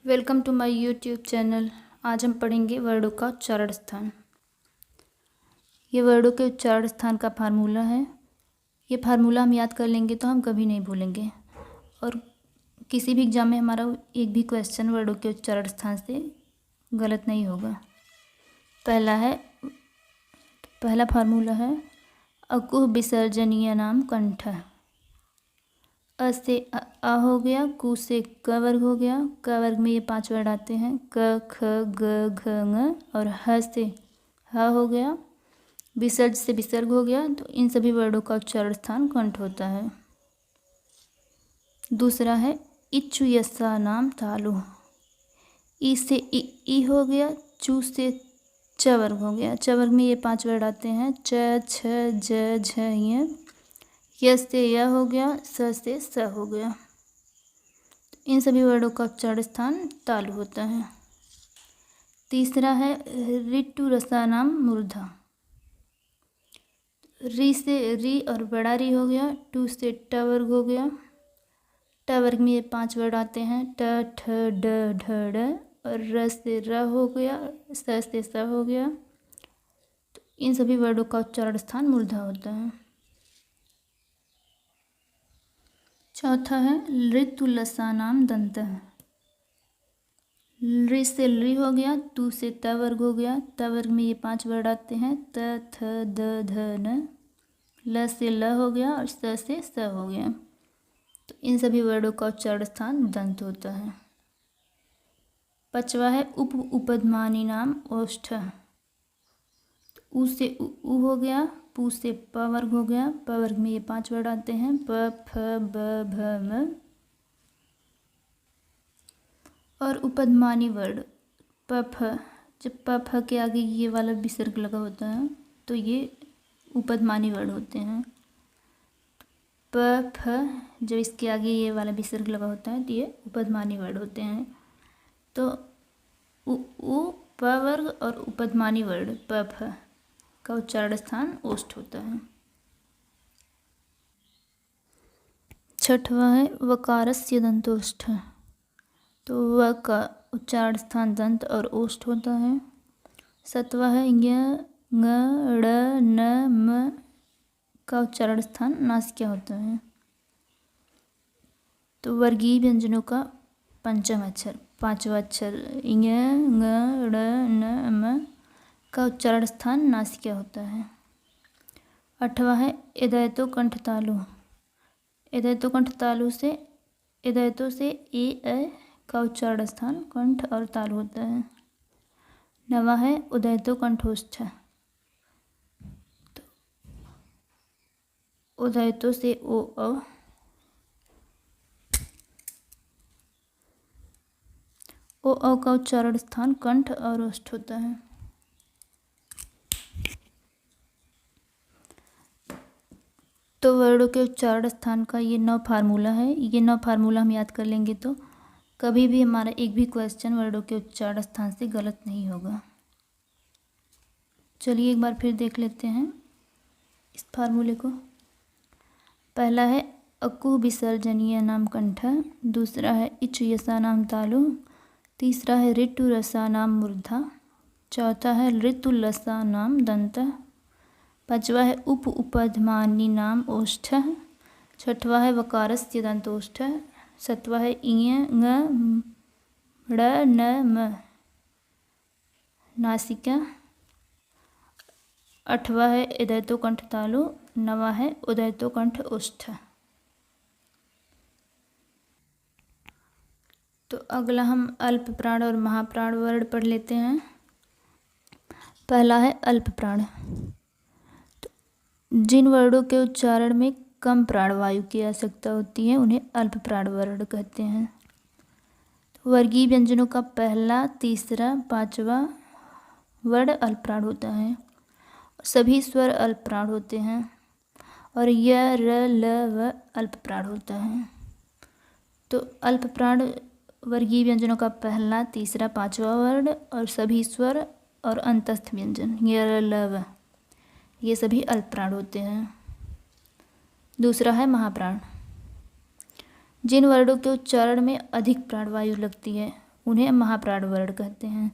Welcome to my YouTube channel. आज हम पढ़ेंगे वर्डों का उच्चारण स्थान। ये वर्डों के उच्चारण स्थान का फार्मूला है। ये फार्मूला हम याद कर लेंगे तो हम कभी नहीं भूलेंगे और किसी भी एग्जाम में हमारा एक भी क्वेश्चन वर्डों के उच्चारण स्थान से गलत नहीं होगा। पहला फार्मूला है अकुह विसर्जनीय नाम कंठ। अ से आ हो गया, कु से क वर्ग हो गया। क वर्ग में ये 5 वर्ड आते हैं क ख ग घ ङ, और ह से ह हो गया। विसर्ज से विसर्ग हो गया। तो इन सभी वर्डों का उच्चारण स्थान कंठ होता है। दूसरा है इच्छु यस्सा नाम तालु। ई से ई हो गया। चू से च वर्ग हो गया। च वर्ग में ये 5 वर्ड आते हैं च छ ज झ य। यस से य हो गया। स से स हो गया। इन सभी वर्डों का उच्चारण स्थान तालु होता है। तीसरा है ऋतु रसा नाम मूर्धा। री से री और बड़ा री हो गया। टू से ट वर्ग हो गया। ट वर्ग में ये 5 वर्ड आते हैं ट ठ ड ढ ड, और र से र हो गया। स से स हो गया। तो इन सभी वर्डों का उच्चारण स्थान मूर्धा होता है। चौथा है ऋतुलसा नाम दंत। रि से ली हो गया। तू से त वर्ग हो गया। त वर्ग में ये 5 वर्ड आते हैं त थ द ध न। ल से ल हो गया और स से स हो गया। तो इन सभी वर्डों का उच्चारण स्थान दंत होता है। पांचवा है उपदमानी नाम ओष्ठ। उ से उ हो गया। पू से प वर्ग हो गया। प वर्ग में ये 5 वर्ड आते हैं प फ ब भ म। और उपदमानी वर्ड प फ, जब प फ के आगे ये वाला विसर्ग लगा होता है तो ये उपदमानी वर्ड होते हैं। प फ जब इसके आगे ये वाला विसर्ग लगा होता है तो ये उपदमानी वर्ड होते हैं। तो उ प वर्ग और उपदमानी वर्ड प फ का उच्चारण स्थान ओष्ठ होता है। छठवां है वकारस्य दंतोष्ठ। तो व का उच्चारण स्थान दंत और ओष्ठ होता है। सतवा है य ङ ड़ न म का उच्चारण स्थान नासिका होता है। तो वर्गीय व्यंजनों का पांचवा अक्षर य ङ ड़ न म का उच्चारण स्थान नासिका होता है। आठवां है इदयतो कंठ तालु। इदयतो कंठ तालु से इदयतो से ए अ का उच्चारण स्थान कंठ और तालु होता है। नवा है उदयतो कंठोष्ठ। उदयतो से ओ अ, ओ अ का उच्चारण स्थान कंठ और ओष्ठ होता है। तो वर्डों के उच्चारण स्थान का ये 9 फार्मूला है। ये 9 फार्मूला हम याद कर लेंगे तो कभी भी हमारा एक भी क्वेश्चन वर्डों के उच्चारण स्थान से गलत नहीं होगा। चलिए एक बार फिर देख लेते हैं इस फार्मूले को। पहला है अकुह विसर्जनीय नाम कंठ। दूसरा है इच्छु यसा नाम तालु। तीसरा है ऋतु रसा नाम मूर्धा। चौथा है ऋतुलसा नाम दंत। पांचवा है उपदमानी नाम ओष्ठ। छठवा है वकारस्य दंतोष्ठ। सतवा है इय ङ ड़ न म नासिका। आठवा है इदयतो कंठ तालु। नवा है उदयतो कंठ ओष्ठ। तो अगला हम अल्प प्राण और महाप्राण वर्ड पढ़ लेते हैं। पहला है अल्प प्राण। तो जिन वर्डों के उच्चारण में कम प्राणवायु की आवश्यकता होती है उन्हें अल्प प्राण वर्ड कहते हैं। तो वर्गीय व्यंजनों का पहला, तीसरा, पांचवा वर्ड अल्प प्राण होता है। सभी स्वर अल्प प्राण होते हैं और य र ल व अल्प प्राण होता है। तो अल्प प्राण वर्गीय व्यंजनों का पहला, तीसरा, पांचवा वर्ड और सभी स्वर और अंतस्थ व्यंजन य र ल व ये सभी अल्प प्राण होते हैं। दूसरा है महाप्राण। जिन वर्डों के उच्चारण में अधिक प्राणवायु लगती है उन्हें महाप्राण वर्ण कहते हैं।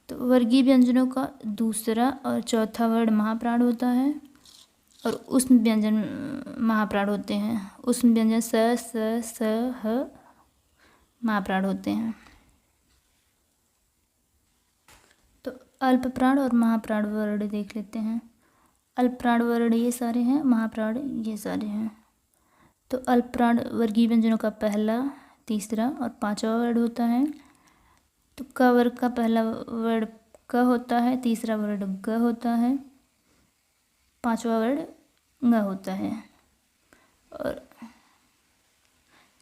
तो वर्गीय व्यंजनों का दूसरा और चौथा वर्ण महाप्राण होता है और ऊष्म व्यंजन महाप्राण होते हैं। ऊष्म व्यंजन स ह महाप्राण होते हैं। तो अल्प प्राण और महाप्राण वर्ण देख लेते हैं। अल्प प्राण वर्ण ये सारे हैं, महाप्राण ये सारे हैं। तो अल्प प्राण वर्गीय व्यंजनों का पहला, तीसरा और पांचवा वर्ण होता है। तो क वर्ग का पहला वर्ण क होता है, तीसरा वर्ण ग होता है, पांचवा वर्ण ङ होता है। और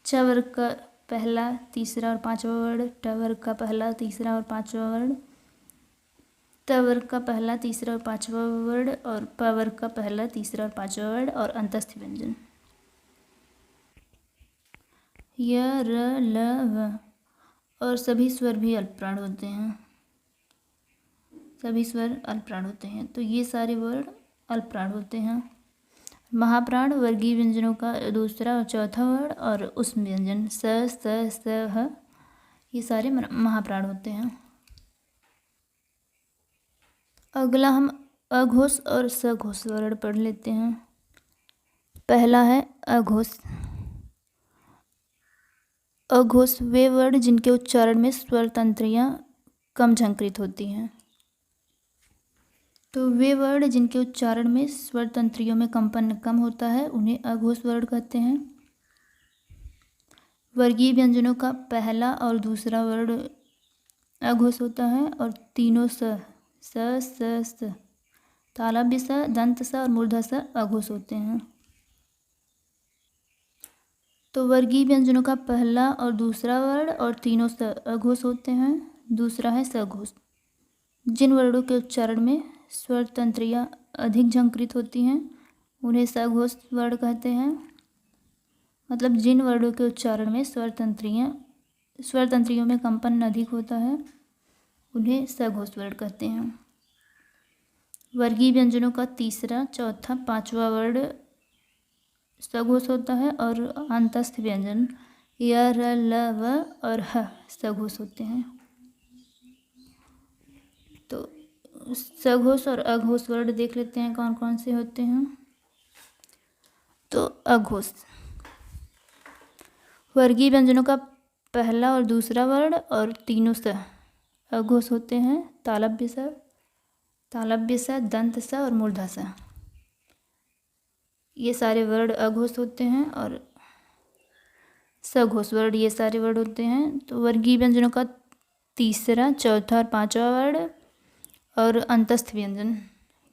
च वर्ग का पहला, तीसरा और पांचवा वर्ण, ट वर्ग का पहला, तीसरा और पांचवा वर्ण, त वर्ग का पहला, तीसरा और पांचवा वर्ण और प वर्ग का पहला, तीसरा और पांचवा वर्ण और अंतस्थ व्यंजन य, र, ल, व और सभी स्वर भी अल्पप्राण होते हैं। सभी स्वर अल्पप्राण होते हैं। तो ये सारे वर्ण अल्पप्राण होते हैं। महाप्राण वर्गीय व्यंजनों का दूसरा और चौथा वर्ण और ऊष्म व्यंजन स, ह ये सारे महाप्राण होते हैं। अगला हम अघोष और सघोष वर्ण पढ़ लेते हैं। पहला है अघोष। अघोष वे वर्ण जिनके उच्चारण में स्वर तंत्रियां कम झंकृत होती हैं। तो वे वर्ण जिनके उच्चारण में स्वर तंत्रियों में कंपन कम होता है उन्हें अघोष वर्ण कहते हैं। वर्गीय व्यंजनों का पहला और दूसरा वर्ण अघोष होता है और तीनों स, तालव्य स, दंत स और मूर्धा स अघोष होते हैं। तो वर्गीय व्यंजनों का पहला और दूसरा वर्ण और तीनों स अघोष होते हैं। दूसरा है सघोष। जिन वर्णों के उच्चारण में स्वर तंत्रियां अधिक झंकृत होती हैं उन्हें सघोष वर्ण कहते हैं। मतलब जिन वर्णों के उच्चारण में स्वर तंत्रियों में कंपन अधिक होता है उन्हें सघोष वर्ण कहते हैं। वर्गीय व्यंजनों का तीसरा, चौथा, पांचवा वर्ण सघोष होता है और अंतस्थ व्यंजन य, र, ल, व और ह सघोष होते हैं। तो सघोष और अघोष वर्ण देख लेते हैं कौन कौन से होते हैं। तो अघोष वर्गीय व्यंजनों का पहला और दूसरा वर्ण और तीनों स अघोष होते हैं। तालव्य स, दंत स और मूर्धा स ये सारे वर्ण अघोष होते हैं और सघोष वर्ण ये सारे वर्ण होते हैं। तो वर्गीय व्यंजनों का तीसरा, चौथा और पांचवा वर्ण और अंतस्थ व्यंजन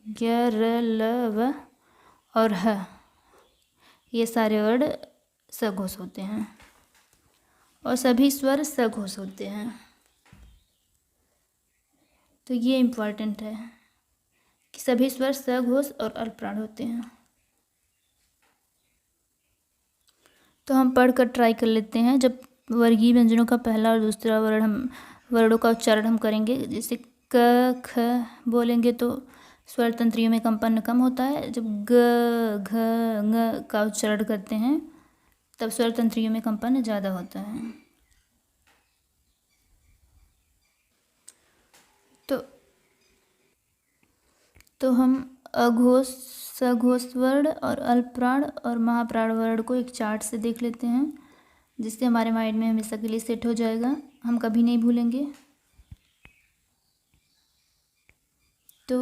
य, र, ल, व और ह ये सारे वर्ण सघोष होते हैं और सभी स्वर सघोष होते हैं। तो ये इम्पॉर्टेंट है कि सभी स्वर सघोष और अल्पप्राण होते हैं। तो हम पढ़कर ट्राई कर लेते हैं। जब वर्गीय व्यंजनों का पहला और दूसरा वर्णों का उच्चारण हम करेंगे, जैसे क, ख बोलेंगे तो स्वर तंत्रियों में कंपन कम होता है। जब ग, घ, ङ का उच्चारण करते हैं तब स्वर तंत्रियों में कंपन ज़्यादा होता है। तो हम अघोष, सघोष वर्ण और अल्पप्राण और महाप्राण वर्ण को एक चार्ट से देख लेते हैं, जिससे हमारे माइंड में हमेशा के लिए सेट हो जाएगा, हम कभी नहीं भूलेंगे। तो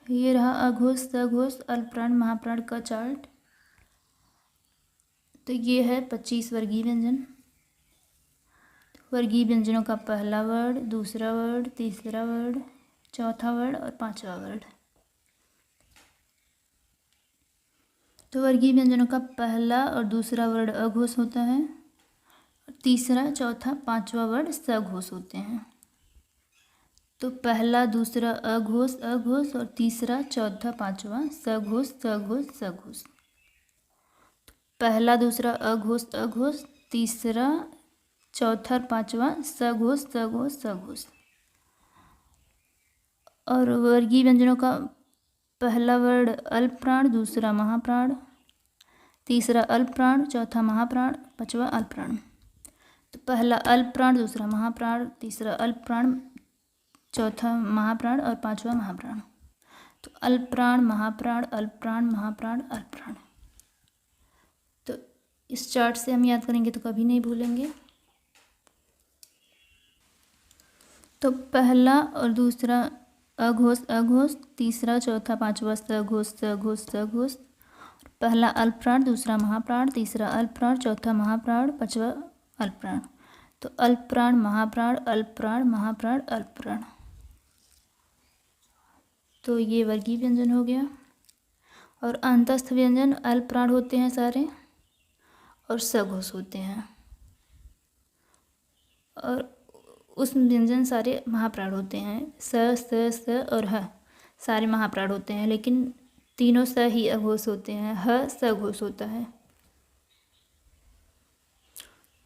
ये रहा अघोष, सघोष, अल्पप्राण, महाप्राण का चार्ट। तो ये है 25 वर्गीय व्यंजन। वर्गीय व्यंजनों का पहला वर्ण, दूसरा वर्ण, तीसरा वर्ण, चौथा वर्ण और पांचवा वर्ण। तो वर्गीय व्यंजनों का पहला और दूसरा वर्ण अघोष होता है, तीसरा, चौथा, पांचवा वर्ण सघोष होते हैं। तो पहला, दूसरा अघोष अघोष और तीसरा, चौथा, पांचवा सघोष सघोष सघोष। पहला, दूसरा अघोष अघोष, तीसरा, चौथा, पांचवा सघोष सघोष सघोष। और वर्गीय व्यंजनों का पहला वर्ण अल्पप्राण, दूसरा महाप्राण, तीसरा अल्पप्राण, चौथा महाप्राण, पांचवा अल्पप्राण। तो पहला अल्प प्राण, दूसरा महाप्राण, तीसरा अल्प प्राण, चौथा महाप्राण और पांचवा महाप्राण। तो अल्प प्राण, महाप्राण, अल्प प्राण, महाप्राण, अल्प प्राण। तो इस चार्ट से हम याद करेंगे तो कभी नहीं भूलेंगे। तो पहला और दूसरा अघोष अघोष, तीसरा चौथा पांचवा सघोष सघोष सघोष। पहला अल्प प्राण, दूसरा महाप्राण, तीसरा अल्प प्राण, चौथा महाप्राण, पांचवा अल्प प्राण। तो अल्प प्राण, महाप्राण, अल्प प्राण, महाप्राण, अल्प प्राण। तो ये वर्गीय व्यंजन हो गया। और अंतस्थ व्यंजन अल्प प्राण होते हैं सारे और सघोष होते हैं, और उस व्यंजन सारे महाप्राण होते हैं। स और ह सारे महाप्राण होते हैं, लेकिन तीनों स ही अघोष होते हैं, ह सघोष होता है।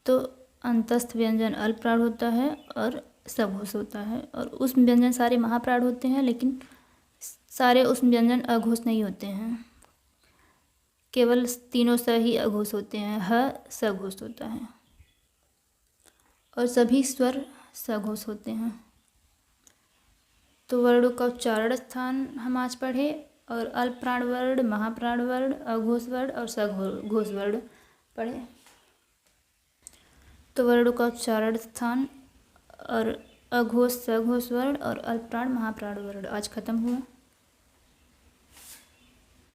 तो अंतस्थ व्यंजन अल्प प्राण होता है और सघोष होता है, और उस व्यंजन सारे महाप्राण होते हैं, लेकिन सारे उस व्यंजन अघोष नहीं होते हैं, केवल तीनों स ही अघोष होते हैं, ह सघोष होता है, और सभी स्वर सघोष होते हैं। तो वर्णों का उच्चारण स्थान हम आज पढ़े, और अल्प प्राण वर्ण, महाप्राण वर्ण, अघोष वर्ण और सघोष वर्ण पढ़े। तो वर्णों का उच्चारण स्थान और अघोष सघोष वर्ण और अल्प प्राण महाप्राण वर्ण आज खत्म हुआ।